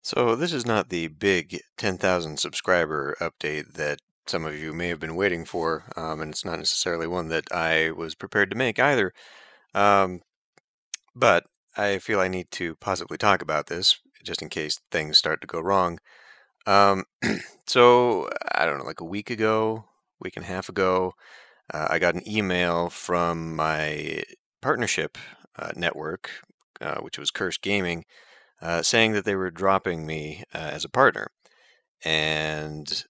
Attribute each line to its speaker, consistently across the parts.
Speaker 1: So this is not the big 10,000 subscriber update that some of you may have been waiting for, and it's not necessarily one that I was prepared to make either. Um, but I feel I need to possibly talk about this just in case things start to go wrong. Um, so I don't know, like a week and a half ago, I got an email from my partnership network, which was Curse Gaming, saying that they were dropping me as a partner. And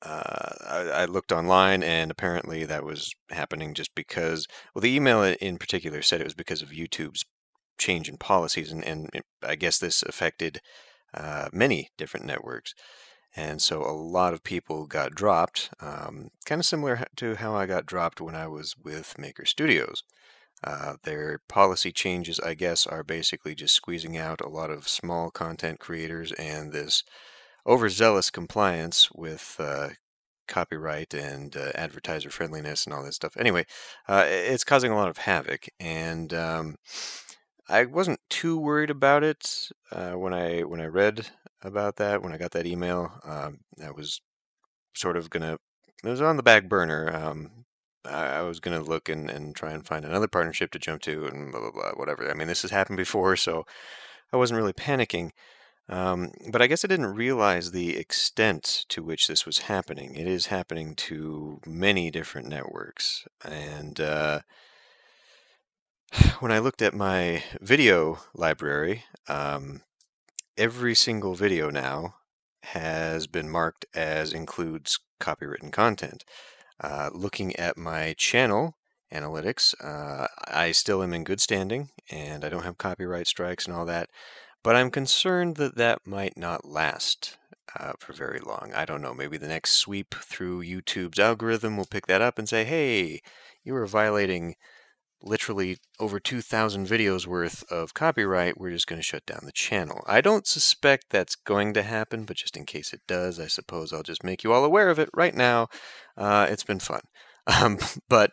Speaker 1: I looked online, and apparently that was happening just because, well, the email in particular said it was because of YouTube's change in policies, and I guess this affected many different networks. And so a lot of people got dropped, kind of similar to how I got dropped when I was with Maker Studios. Their policy changes, I guess, are basically just squeezing out a lot of small content creators and this overzealous compliance with copyright and advertiser friendliness and all that stuff. Anyway, it's causing a lot of havoc, and I wasn't too worried about it when I read about that. When I got that email, I was sort of gonna. It was on the back burner. I was gonna look and try and find another partnership to jump to, and blah blah blah, whatever. I mean, this has happened before, so I wasn't really panicking. But I guess I didn't realize the extent to which this was happening. It is happening to many different networks. And when I looked at my video library, every single video now has been marked as includes copywritten content. Looking at my channel analytics, I still am in good standing and I don't have copyright strikes and all that. But I'm concerned that that might not last for very long. I don't know. Maybe the next sweep through YouTube's algorithm will pick that up and say, hey, you are violating literally over 2,000 videos worth of copyright. We're just going to shut down the channel. I don't suspect that's going to happen, but just in case it does, I suppose I'll just make you all aware of it right now. It's been fun. Um, but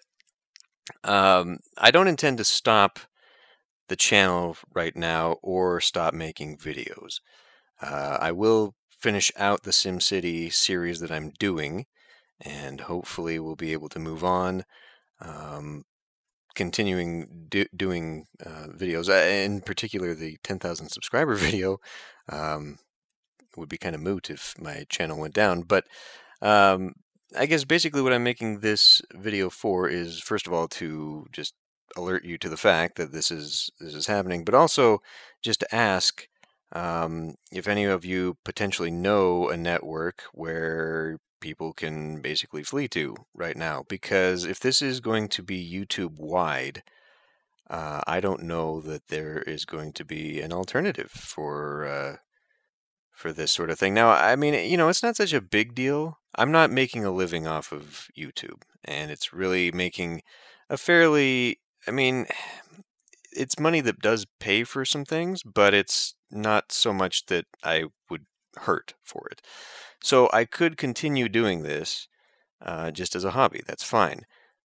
Speaker 1: I don't intend to stop the channel right now or stop making videos. I will finish out the SimCity series that I'm doing, and hopefully we'll be able to move on, continuing doing videos. In particular, the 10,000 subscriber video would be kind of moot if my channel went down. But I guess basically what I'm making this video for is, first of all, to just alert you to the fact that this is happening, but also just to ask if any of you potentially know a network where people can basically flee to right now. Because if this is going to be YouTube wide, I don't know that there is going to be an alternative for this sort of thing. Now, I mean, it's not such a big deal. I'm not making a living off of YouTube, and it's really making a fairly, I mean, it's money that does pay for some things, but it's not so much that I would hurt for it. So I could continue doing this just as a hobby. That's fine.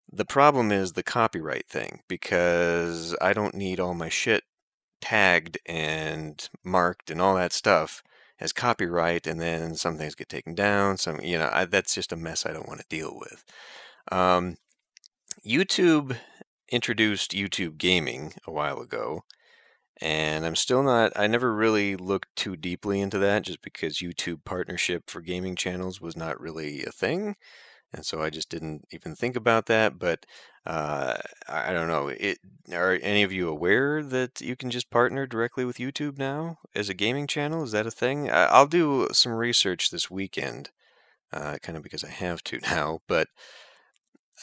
Speaker 1: The problem is the copyright thing, because I don't need all my shit tagged and marked and all that stuff as copyright, and then some things get taken down. That's just a mess I don't want to deal with. YouTube introduced YouTube Gaming a while ago, and I never really looked too deeply into that just because YouTube partnership for gaming channels was not really a thing. And so I just didn't even think about that. But I don't know. Are any of you aware that you can just partner directly with YouTube now as a gaming channel? Is that a thing? I'll do some research this weekend, kind of because I have to now. But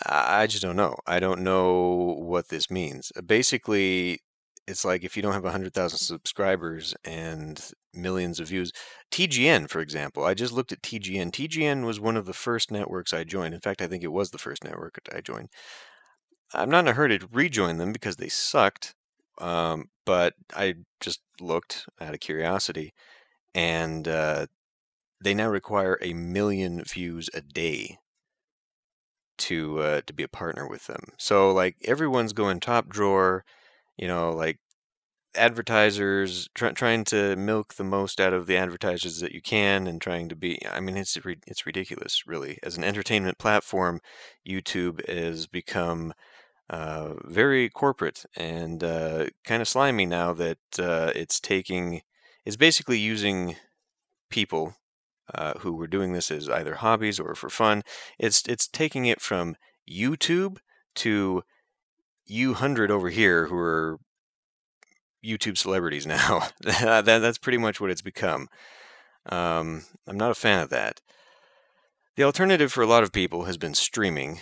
Speaker 1: I just don't know. I don't know what this means. Basically, it's like if you don't have 100,000 subscribers and millions of views. TGN, for example, I just looked at TGN. TGN was one of the first networks I joined. In fact, I think it was the first network I joined. I'm not in a hurry to rejoin them because they sucked, but I just looked out of curiosity, and they now require 1 million views a day to be a partner with them. So like everyone's going top drawer, like advertisers trying to milk the most out of the advertisers that you can, and trying to be, I mean, it's ridiculous, really. As an entertainment platform, YouTube has become very corporate and kind of slimy now that it's basically using people who were doing this as either hobbies or for fun. It's taking it from YouTube to you 100 over here who are YouTube celebrities now. That's pretty much what it's become. I'm not a fan of that. The alternative for a lot of people has been streaming.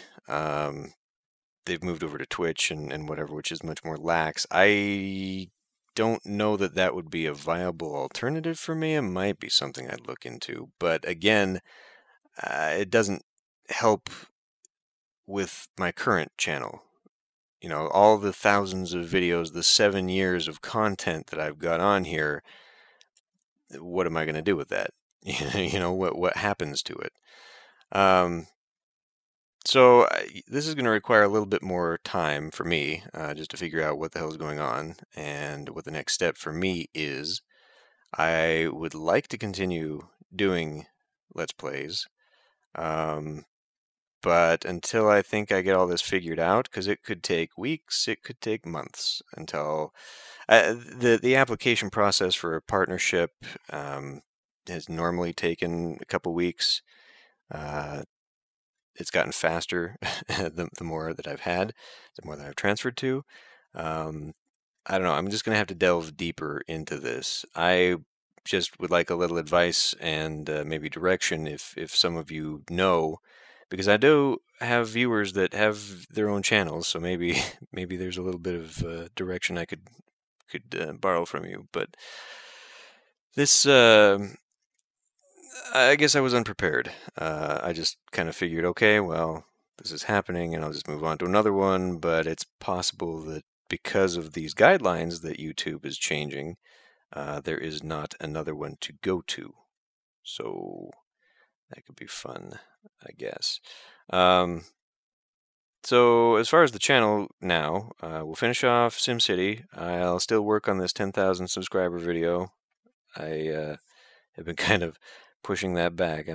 Speaker 1: They've moved over to Twitch and whatever, which is much more lax. I don't know that that would be a viable alternative for me. It might be something I'd look into. But again, it doesn't help with my current channel. You know, all the thousands of videos, the 7 years of content that I've got on here, what am I going to do with that? You know, what happens to it? So this is going to require a little bit more time for me, just to figure out what the hell is going on and what the next step for me is. I would like to continue doing Let's Plays, but until I think I get all this figured out, because it could take weeks, it could take months until the application process for a partnership has normally taken a couple weeks. It's gotten faster the more that I've had, the more that I've transferred to. I don't know. I'm just going to have to delve deeper into this. I just would like a little advice and maybe direction if some of you know, because I do have viewers that have their own channels, so maybe there's a little bit of direction I could borrow from you. But this, I guess I was unprepared. I just kind of figured, okay, well, this is happening, and I'll just move on to another one. But it's possible that because of these guidelines that YouTube is changing, there is not another one to go to. So that could be fun, I guess. So as far as the channel now, we'll finish off SimCity. I'll still work on this 10,000 subscriber video. I have been kind of pushing that back.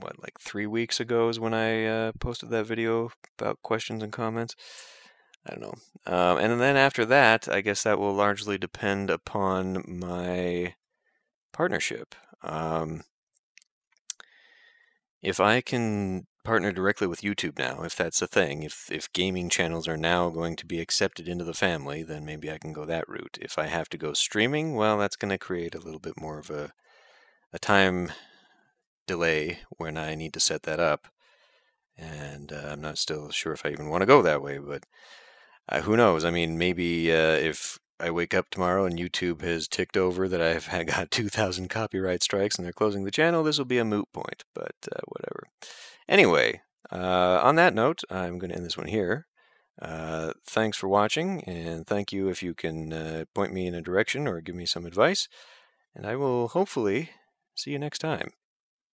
Speaker 1: Like 3 weeks ago is when I posted that video about questions and comments. I don't know. And then after that, I guess that will largely depend upon my partnership. If I can partner directly with YouTube now, if that's a thing, if gaming channels are now going to be accepted into the family, then maybe I can go that route. If I have to go streaming, well, that's going to create a little bit more of a time delay when I need to set that up. And I'm not still sure if I even want to go that way, but who knows? I mean, maybe if I wake up tomorrow and YouTube has ticked over that I've got 2,000 copyright strikes and they're closing the channel, this will be a moot point, but whatever. Anyway, on that note, I'm going to end this one here. Thanks for watching, and thank you if you can point me in a direction or give me some advice, and I will hopefully see you next time.